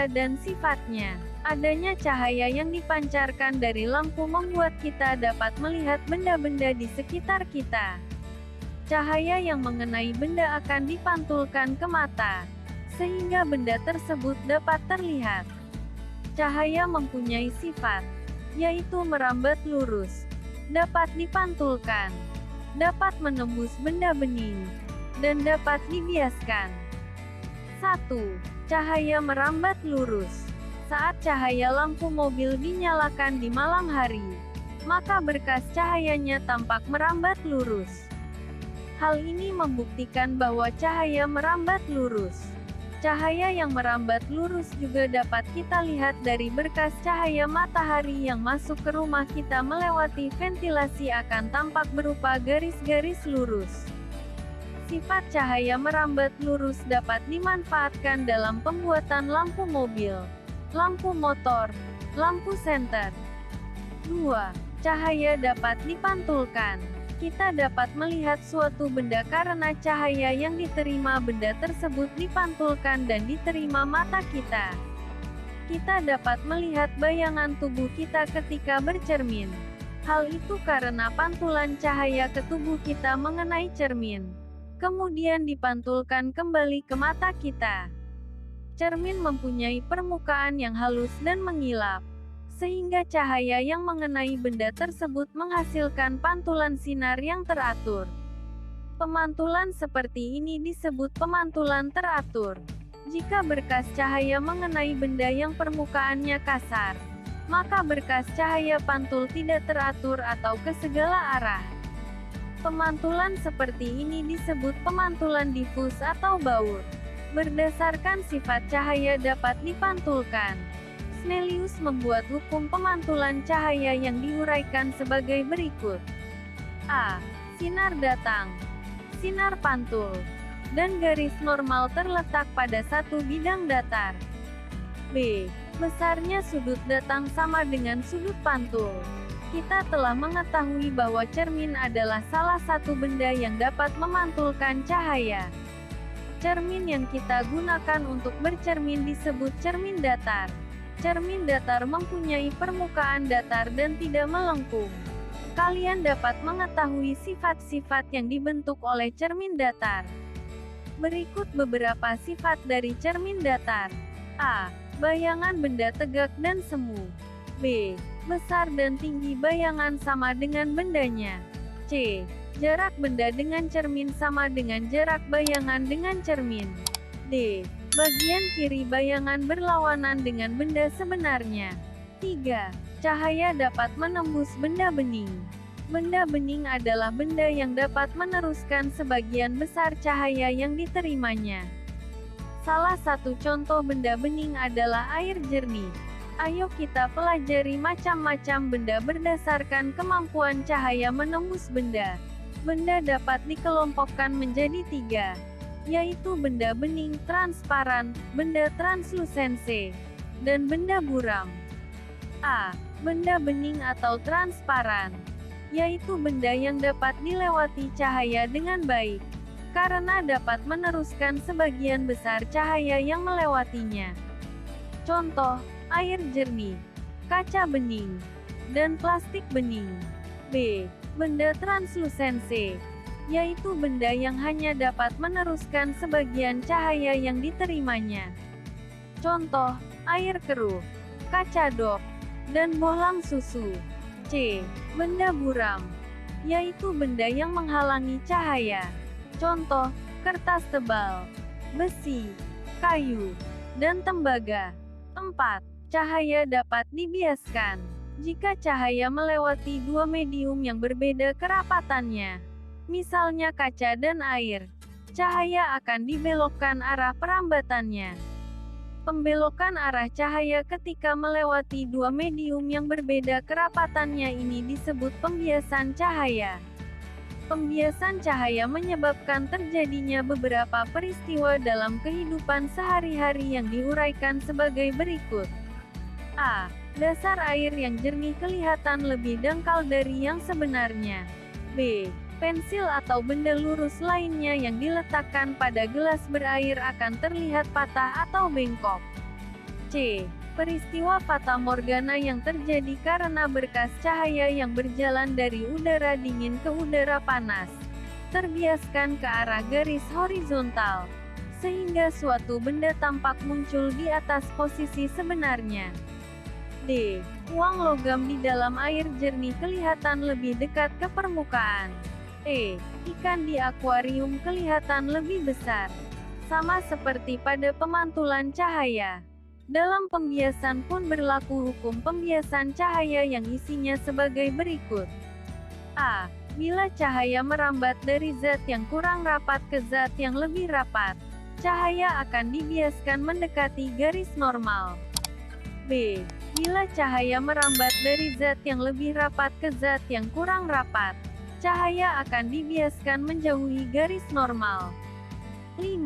cahaya dan sifatnya. Adanya cahaya yang dipancarkan dari lampu membuat kita dapat melihat benda-benda di sekitar kita. Cahaya yang mengenai benda akan dipantulkan ke mata, sehingga benda tersebut dapat terlihat. Cahaya mempunyai sifat, yaitu merambat lurus, dapat dipantulkan, dapat menembus benda bening, dan dapat dibiaskan. 1. Cahaya merambat lurus. Saat cahaya lampu mobil dinyalakan di malam hari, maka berkas cahayanya tampak merambat lurus. Hal ini membuktikan bahwa cahaya merambat lurus. Cahaya yang merambat lurus juga dapat kita lihat dari berkas cahaya matahari yang masuk ke rumah kita melewati ventilasi akan tampak berupa garis-garis lurus. Sifat cahaya merambat lurus dapat dimanfaatkan dalam pembuatan lampu mobil, lampu motor, lampu senter. 2. Cahaya dapat dipantulkan. Kita dapat melihat suatu benda karena cahaya yang diterima benda tersebut dipantulkan dan diterima mata kita. Kita dapat melihat bayangan tubuh kita ketika bercermin. Hal itu karena pantulan cahaya ke tubuh kita mengenai cermin, kemudian dipantulkan kembali ke mata kita. Cermin mempunyai permukaan yang halus dan mengilap, sehingga cahaya yang mengenai benda tersebut menghasilkan pantulan sinar yang teratur. Pemantulan seperti ini disebut pemantulan teratur. Jika berkas cahaya mengenai benda yang permukaannya kasar, maka berkas cahaya pantul tidak teratur atau ke segala arah. Pemantulan seperti ini disebut pemantulan difus atau baur. Berdasarkan sifat cahaya dapat dipantulkan, Snellius membuat hukum pemantulan cahaya yang diuraikan sebagai berikut. A. Sinar datang, sinar pantul, dan garis normal terletak pada satu bidang datar. B. Besarnya sudut datang sama dengan sudut pantul. Kita telah mengetahui bahwa cermin adalah salah satu benda yang dapat memantulkan cahaya. Cermin yang kita gunakan untuk bercermin disebut cermin datar. Cermin datar mempunyai permukaan datar dan tidak melengkung. Kalian dapat mengetahui sifat-sifat yang dibentuk oleh cermin datar. Berikut beberapa sifat dari cermin datar. A. Bayangan benda tegak dan semu. B. Besar dan tinggi bayangan sama dengan bendanya. C. Jarak benda dengan cermin sama dengan jarak bayangan dengan cermin. D. Bagian kiri bayangan berlawanan dengan benda sebenarnya. 3. Cahaya dapat menembus benda bening. Benda bening adalah benda yang dapat meneruskan sebagian besar cahaya yang diterimanya. Salah satu contoh benda bening adalah air jernih. Ayo kita pelajari macam-macam benda berdasarkan kemampuan cahaya menembus benda. Benda dapat dikelompokkan menjadi 3, yaitu benda bening transparan, benda translusense, dan benda buram. A. Benda bening atau transparan, yaitu benda yang dapat dilewati cahaya dengan baik, karena dapat meneruskan sebagian besar cahaya yang melewatinya. Contoh, air jernih, kaca bening, dan plastik bening. B. Benda translusense, yaitu benda yang hanya dapat meneruskan sebagian cahaya yang diterimanya. Contoh, air keruh, kaca dop, dan bohlam susu. C. Benda buram, yaitu benda yang menghalangi cahaya. Contoh, kertas tebal, besi, kayu, dan tembaga. 4. Cahaya dapat dibiaskan. Jika cahaya melewati dua medium yang berbeda kerapatannya, misalnya kaca dan air, cahaya akan dibelokkan arah perambatannya. Pembelokan arah cahaya ketika melewati dua medium yang berbeda kerapatannya ini disebut pembiasan cahaya. Pembiasan cahaya menyebabkan terjadinya beberapa peristiwa dalam kehidupan sehari-hari yang diuraikan sebagai berikut. A. Dasar air yang jernih kelihatan lebih dangkal dari yang sebenarnya. B. Pensil atau benda lurus lainnya yang diletakkan pada gelas berair akan terlihat patah atau bengkok. C. C. Peristiwa fata morgana yang terjadi karena berkas cahaya yang berjalan dari udara dingin ke udara panas, terbiaskan ke arah garis horizontal, sehingga suatu benda tampak muncul di atas posisi sebenarnya. D. Uang logam di dalam air jernih kelihatan lebih dekat ke permukaan. E. Ikan di akuarium kelihatan lebih besar. Sama seperti pada pemantulan cahaya. Dalam pembiasan pun berlaku hukum pembiasan cahaya yang isinya sebagai berikut. A. Bila cahaya merambat dari zat yang kurang rapat ke zat yang lebih rapat, cahaya akan dibiaskan mendekati garis normal. B. Bila cahaya merambat dari zat yang lebih rapat ke zat yang kurang rapat, cahaya akan dibiaskan menjauhi garis normal. 5.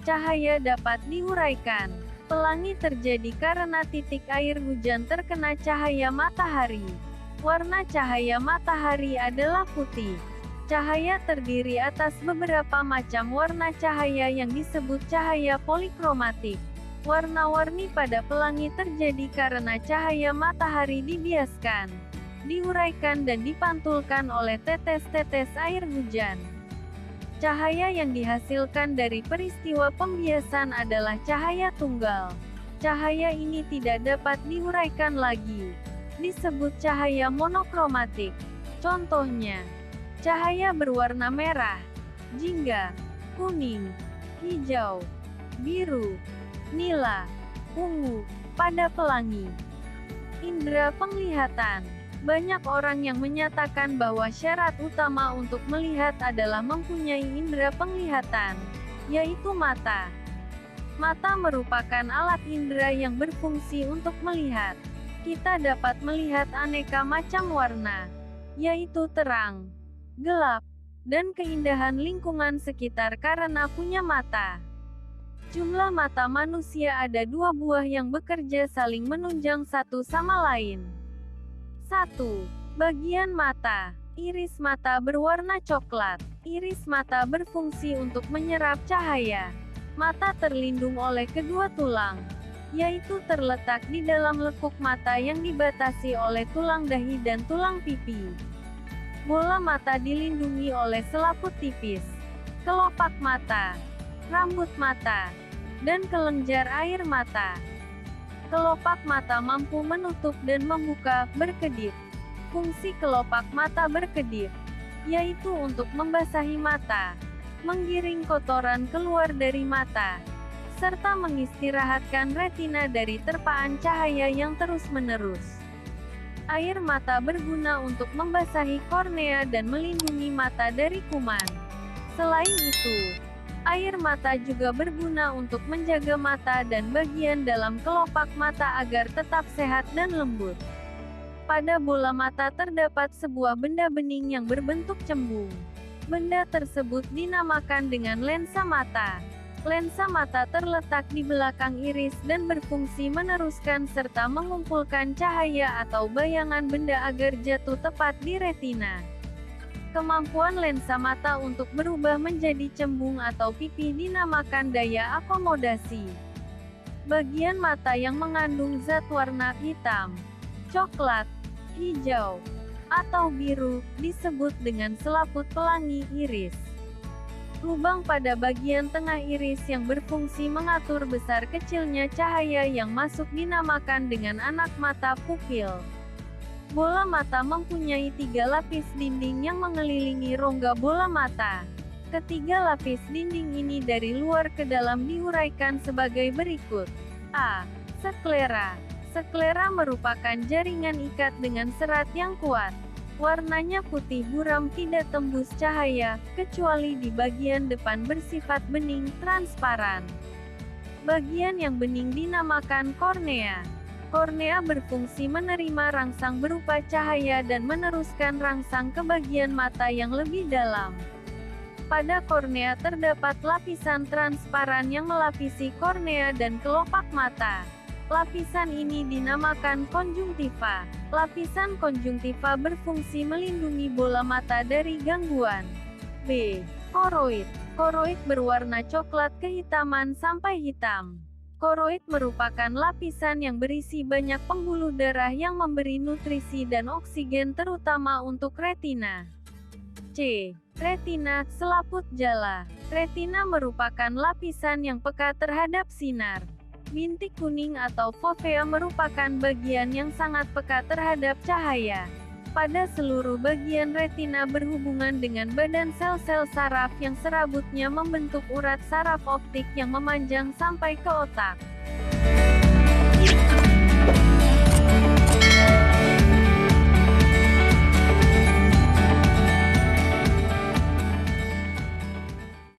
Cahaya dapat diuraikan. Pelangi terjadi karena titik air hujan terkena cahaya matahari. Warna cahaya matahari adalah putih. Cahaya terdiri atas beberapa macam warna cahaya yang disebut cahaya polikromatik. Warna-warni pada pelangi terjadi karena cahaya matahari dibiaskan, diuraikan dan dipantulkan oleh tetes-tetes air hujan. Cahaya yang dihasilkan dari peristiwa pembiasan adalah cahaya tunggal. Cahaya ini tidak dapat diuraikan lagi. Disebut cahaya monokromatik. Contohnya, cahaya berwarna merah, jingga, kuning, hijau, biru, nila, ungu, pada pelangi. Indra penglihatan. Banyak orang yang menyatakan bahwa syarat utama untuk melihat adalah mempunyai indera penglihatan, yaitu mata. Mata merupakan alat indera yang berfungsi untuk melihat. Kita dapat melihat aneka macam warna, yaitu terang, gelap, dan keindahan lingkungan sekitar karena punya mata. Jumlah mata manusia ada 2 buah yang bekerja saling menunjang satu sama lain. 1. Bagian mata. Iris mata berwarna coklat. Iris mata berfungsi untuk menyerap cahaya. Mata terlindung oleh kedua tulang, yaitu terletak di dalam lekuk mata yang dibatasi oleh tulang dahi dan tulang pipi. Bola mata dilindungi oleh selaput tipis, kelopak mata, rambut mata, dan kelenjar air mata. Kelopak mata mampu menutup dan membuka, berkedip. Fungsi kelopak mata berkedip, yaitu untuk membasahi mata, menggiring kotoran keluar dari mata, serta mengistirahatkan retina dari terpaan cahaya yang terus-menerus. Air mata berguna untuk membasahi kornea dan melindungi mata dari kuman. Selain itu, air mata juga berguna untuk menjaga mata dan bagian dalam kelopak mata agar tetap sehat dan lembut. Pada bola mata terdapat sebuah benda bening yang berbentuk cembung. Benda tersebut dinamakan dengan lensa mata. Lensa mata terletak di belakang iris dan berfungsi meneruskan serta mengumpulkan cahaya atau bayangan benda agar jatuh tepat di retina. Kemampuan lensa mata untuk berubah menjadi cembung atau pipih dinamakan daya akomodasi. Bagian mata yang mengandung zat warna hitam, coklat, hijau, atau biru, disebut dengan selaput pelangi iris. Lubang pada bagian tengah iris yang berfungsi mengatur besar kecilnya cahaya yang masuk dinamakan dengan anak mata pupil. Bola mata mempunyai 3 lapis dinding yang mengelilingi rongga bola mata. Ketiga lapis dinding ini dari luar ke dalam diuraikan sebagai berikut. A. Sklera. Sklera merupakan jaringan ikat dengan serat yang kuat. Warnanya putih buram, tidak tembus cahaya, kecuali di bagian depan bersifat bening, transparan. Bagian yang bening dinamakan kornea. Kornea berfungsi menerima rangsang berupa cahaya dan meneruskan rangsang ke bagian mata yang lebih dalam. Pada kornea terdapat lapisan transparan yang melapisi kornea dan kelopak mata. Lapisan ini dinamakan konjungtiva. Lapisan konjungtiva berfungsi melindungi bola mata dari gangguan. B. Koroid. Koroid berwarna coklat kehitaman sampai hitam. Koroid merupakan lapisan yang berisi banyak pembuluh darah yang memberi nutrisi dan oksigen terutama untuk retina. C. Retina, selaput jala. Retina merupakan lapisan yang peka terhadap sinar. Bintik kuning atau fovea merupakan bagian yang sangat peka terhadap cahaya. Pada seluruh bagian retina berhubungan dengan badan sel-sel saraf yang serabutnya membentuk urat saraf optik yang memanjang sampai ke otak.